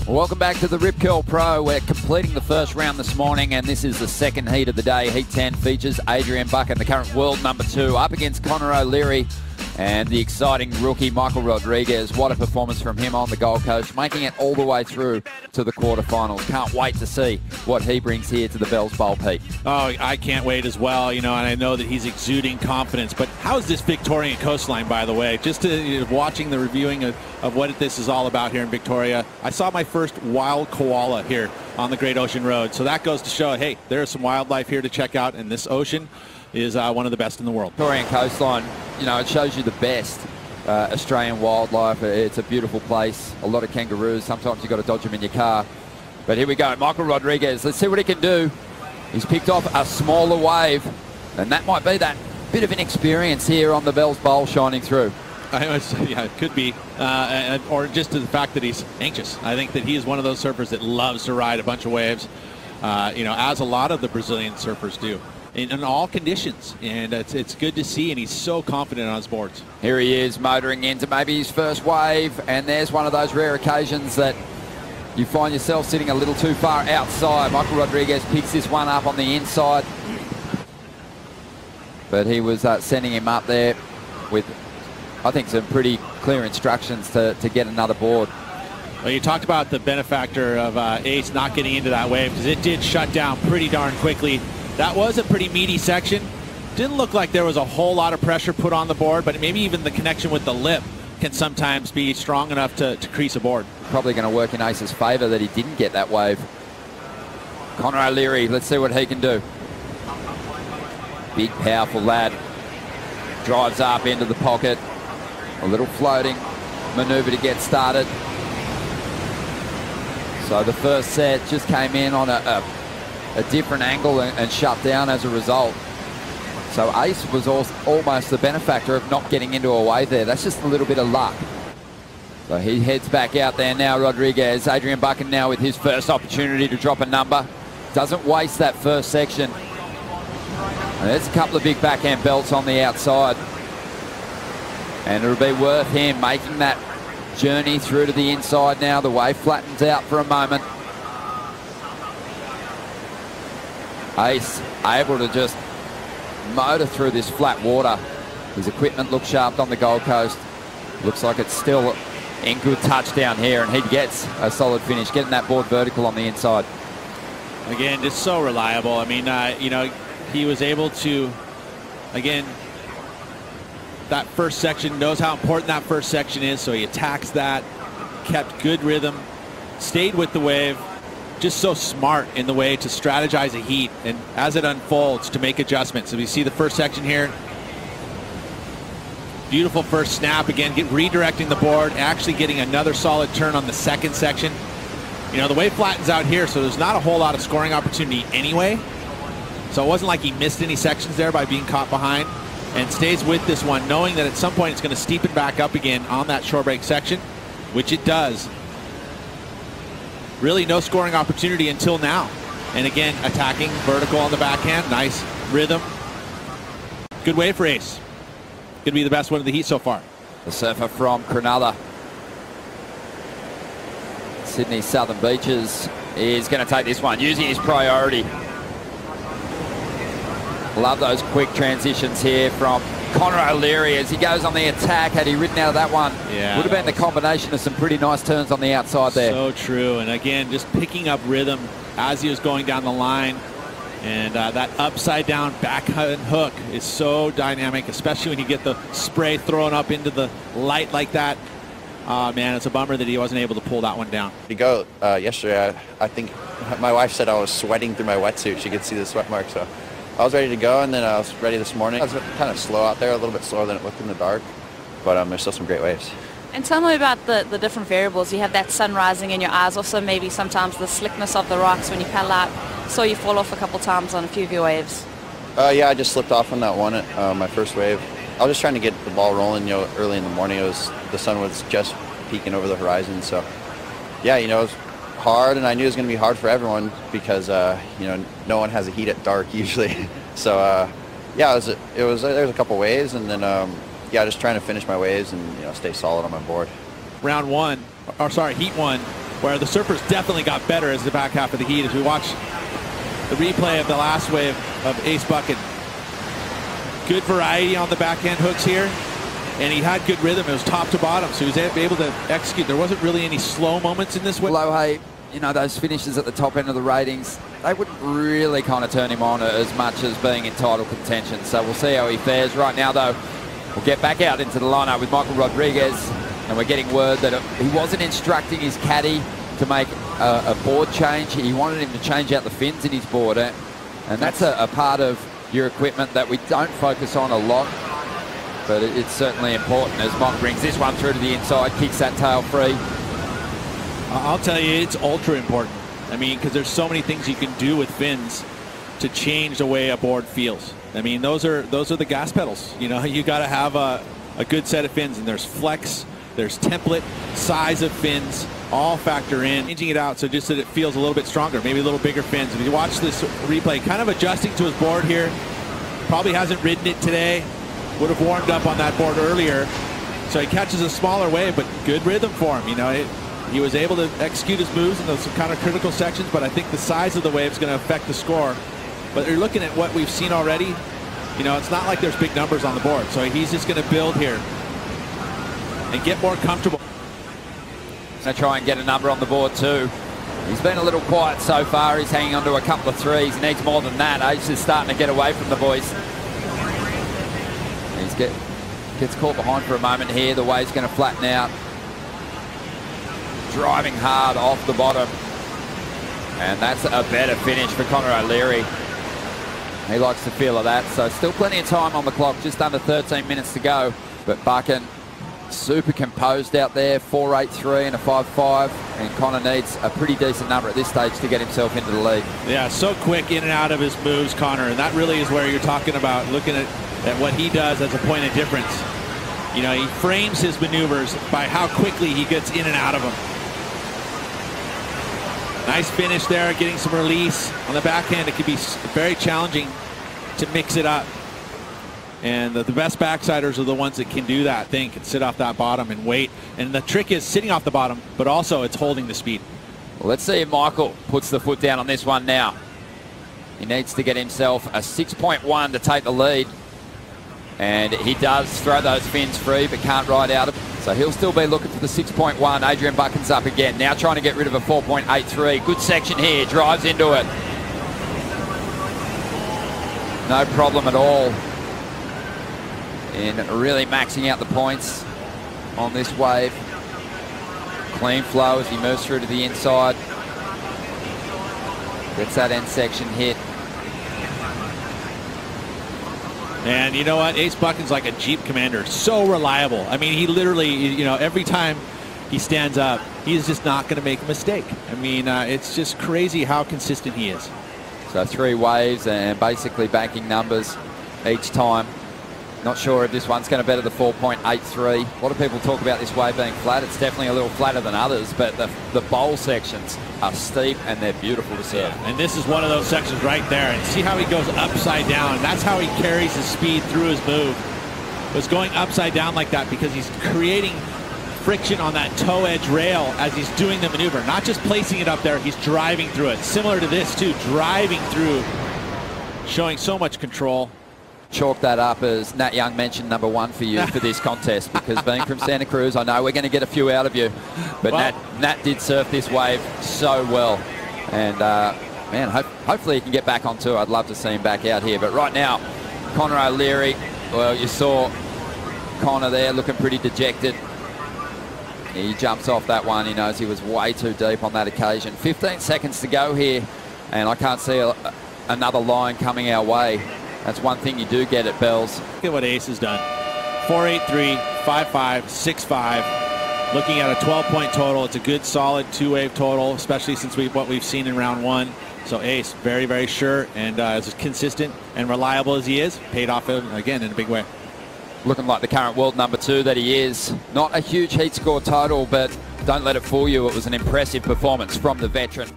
Welcome back to the Rip Curl Pro. We're completing the first round this morning, and this is the second heat of the day. Heat 10 features Adrian Buchan, the current world number 2, up against Conor O'Leary and the exciting rookie Michael Rodrigues. What a performance from him on the Gold Coast, making it all the way through to the quarterfinals. Can't wait to see what he brings here to the Bells Bowl, Pete. Oh, I can't wait as well, and I know that he's exuding confidence. But how's this Victorian coastline, by the way? Just watching the reviewing of what this is all about here in Victoria. I saw my first wild koala here on the Great Ocean Road. So that goes to show, hey, there's some wildlife here to check out, and this ocean is one of the best in the world. Victorian coastline, it shows you the best Australian wildlife. It's a beautiful place. A lot of kangaroos. Sometimes you've got to dodge them in your car. But here we go. Michael Rodrigues. Let's see what he can do. He's picked off a smaller wave, and that might be that bit of inexperience here on the Bells Bowl shining through. Yeah, it could be. Or just to the fact that he's anxious. I think that he is one of those surfers that loves to ride a bunch of waves, as a lot of the Brazilian surfers do. In all conditions, and it's good to see, and he's so confident on his boards. Here he is motoring into maybe his first wave, and there's one of those rare occasions that you find yourself sitting a little too far outside. Michael Rodrigues picks this one up on the inside, but he was sending him up there with, I think, some pretty clear instructions to get another board. Well, you talked about the benefactor of Ace not getting into that wave, because it did shut down pretty darn quickly. That was a pretty meaty section. Didn't look like there was a whole lot of pressure put on the board, but maybe even the connection with the lip can sometimes be strong enough to crease a board. Probably going to work in Ace's favour that he didn't get that wave. Conor O'Leary, let's see what he can do. Big, powerful lad. Drives up into the pocket. A little floating manoeuvre to get started. So the first set just came in on a different angle and shut down as a result. So Ace was almost the benefactor of not getting into a wave there. That's just a little bit of luck. So he heads back out there now, Rodrigues. Adrian Buchan now with his first opportunity to drop a number. Doesn't waste that first section. And there's a couple of big backhand belts on the outside. And it'll be worth him making that journey through to the inside now. The wave flattens out for a moment. Ace able to just motor through this flat water. His equipment looks sharp on the Gold Coast. Looks like it's still in good touch down here, and he gets a solid finish, getting that board vertical on the inside. Again, just so reliable. I mean, he was able to, again, that first section, knows how important that first section is, so he attacks that, kept good rhythm, stayed with the wave. Just so smart in the way to strategize a heat, and as it unfolds, to make adjustments. So we see the first section here. Beautiful first snap. Again, redirecting the board, actually getting another solid turn on the second section. The wave flattens out here, so there's not a whole lot of scoring opportunity anyway. So it wasn't like he missed any sections there by being caught behind, and stays with this one, knowing that at some point it's going to steepen back up again on that shore break section, which it does. Really no scoring opportunity until now. And again, attacking vertical on the backhand. Nice rhythm. Good wave for Ace. Could be the best one of the heat so far. The surfer from Cronulla, Sydney Southern Beaches, is going to take this one, using his priority. Love those quick transitions here from Conor O'Leary as he goes on the attack. Had he ridden out of that one, yeah, would have been the combination of some pretty nice turns on the outside there. So true. And again, just picking up rhythm as he was going down the line. And that upside down backhand hook is so dynamic, especially when you get the spray thrown up into the light like that. Man, it's a bummer that he wasn't able to pull that one down. To go yesterday, I think my wife said I was sweating through my wetsuit. She could see the sweat marks, so I was ready to go, and then I was ready this morning. I was kind of slow out there, a little bit slower than it looked in the dark, but there's still some great waves. And tell me about the different variables. You have that sun rising in your eyes, also maybe sometimes the slickness of the rocks when you paddle out. Saw you fall off a couple times on a few of your waves. Yeah, I just slipped off on that one, my first wave. I was just trying to get the ball rolling, early in the morning. The sun was just peeking over the horizon, so yeah, it was hard, and I knew it was going to be hard for everyone because no one has a heat at dark usually. So yeah, there was a couple waves, and then yeah, just trying to finish my waves and stay solid on my board. Heat one, where the surfers definitely got better as the back half of the heat. As we watch the replay of the last wave of Ace Buchan. Good variety on the backhand hooks here, and he had good rhythm. It was top to bottom, so he was able to execute. There wasn't really any slow moments in this wave. Lohay, you know, those finishes at the top end of the ratings, they wouldn't really kind of turn him on as much as being in title contention. So we'll see how he fares. Right now, though, we'll get back out into the lineup with Michael Rodrigues, and we're getting word that he wasn't instructing his caddy to make a board change. He wanted him to change out the fins in his board, and that's a part of your equipment that we don't focus on a lot, but it's certainly important as Mont brings this one through to the inside, kicks that tail free. I'll tell you, it's ultra important. I mean, because there's so many things you can do with fins to change the way a board feels. I mean, those are the gas pedals. You know, you got to have a good set of fins, and there's flex, there's template, size of fins, all factor in. Changing it out so just that it feels a little bit stronger, maybe a little bigger fins. If you watch this replay, kind of adjusting to his board here. Probably hasn't ridden it today. Would have warmed up on that board earlier. So he catches a smaller wave, but good rhythm for him. You know, he was able to execute his moves in those kind of critical sections, but I think the size of the wave is going to affect the score. But you're looking at what we've seen already. You know, it's not like there's big numbers on the board. So he's just going to build here and get more comfortable. Going to try and get a number on the board too. He's been a little quiet so far. He's hanging on to a couple of threes. He needs more than that. Ace is starting to get away from the boys. He gets caught behind for a moment here. The wave's going to flatten out. Driving hard off the bottom. And that's a better finish for Connor O'Leary. He likes the feel of that. So still plenty of time on the clock. Just under 13 minutes to go. But Buchan super composed out there, 4.83 and a 5.5, and Connor needs a pretty decent number at this stage to get himself into the lead. Yeah, so quick in and out of his moves, Connor, and that really is where you're talking about, looking at what he does as a point of difference. You know, he frames his maneuvers by how quickly he gets in and out of them. Nice finish there, getting some release on the backhand. It can be very challenging to mix it up. And the best backsiders are the ones that can do that thing, can sit off that bottom and wait. And the trick is sitting off the bottom, but also it's holding the speed. Well, let's see if Michael puts the foot down on this one now. He needs to get himself a 6.1 to take the lead. And he does throw those fins free, but can't ride out of it. So he'll still be looking for the 6.1. Adrian Buchan's up again. Now trying to get rid of a 4.83. Good section here, drives into it. No problem at all in really maxing out the points on this wave. Clean flow as he moves through to the inside. Gets that end section hit. And you know what? Ace Buchan's like a Jeep commander. So reliable. I mean, he literally, you know, every time he stands up, he's just not going to make a mistake. I mean, it's just crazy how consistent he is. So 3 waves and basically banking numbers each time. Not sure if this one's going to better the 4.83. A lot of people talk about this wave being flat. It's definitely a little flatter than others, but the bowl sections are steep and they're beautiful to see. Yeah. And this is one of those sections right there. And see how he goes upside down. That's how he carries his speed through his move. Was going upside down like that because he's creating friction on that toe edge rail as he's doing the maneuver. Not just placing it up there, he's driving through it. Similar to this too, driving through, showing so much control. Chalk that up as Nat Young mentioned #1 for you for this contest, because being from Santa Cruz, I know we're going to get a few out of you, but well, Nat did surf this wave so well, and man, hopefully he can get back on tour. I'd love to see him back out here, but right now Connor O'Leary, well, you saw Connor there looking pretty dejected. He jumps off that one. He knows he was way too deep on that occasion. 15 seconds to go here, and I can't see another line coming our way. That's one thing you do get at Bells. Look at what Ace has done. 4.83, 5.5, 6.5. Looking at a 12-point total. It's a good, solid 2-wave total, especially since what we've seen in round 1. So Ace, very, very sure, and as consistent and reliable as he is, paid off again in a big way. Looking like the current world #2 that he is. Not a huge heat score total, but don't let it fool you. It was an impressive performance from the veteran.